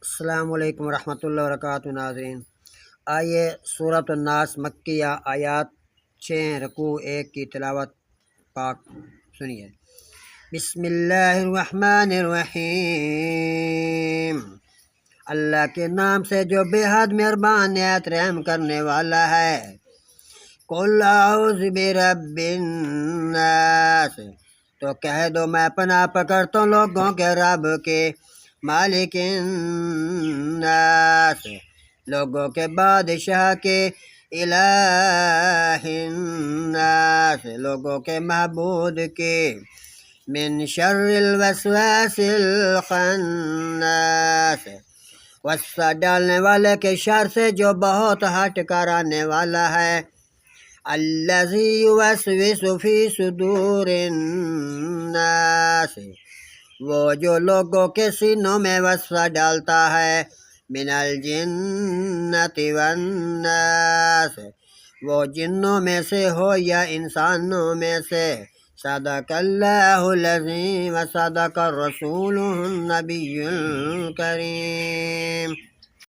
السلام علیکم ورحمۃ اللہ وبرکاتہ ناظرین، آئیے سورۃ الناس مکیہ آیات 6 رکوع 1 کی تلاوت پاک سنیے۔ بسم اللہ الرحمن الرحیم، اللہ کے نام سے جو بے حد مہربان نہایت رحم کرنے والا ہے۔ قل اعوذ برب الناس، تو کہہ دو میں پناہ پکڑتا ہوں لوگوں کے رب کے، مالک الناس لوگوں کے بادشاہ کے، الہ الناس لوگوں کے معبود کے، من شر الوسواس الخناس وسوسہ ڈالنے والے کے شر سے جو بہت ہٹ کر آنے والا ہے، الذی یوسوس فی صدور الناس وہ جو لوگوں کے سینوں میں وسوسہ ڈالتا ہے، من الجنۃ والناس وہ جنوں میں سے ہو یا انسانوں میں سے۔ صدق اللہ العظیم و صدق الرسول النبی الکریم۔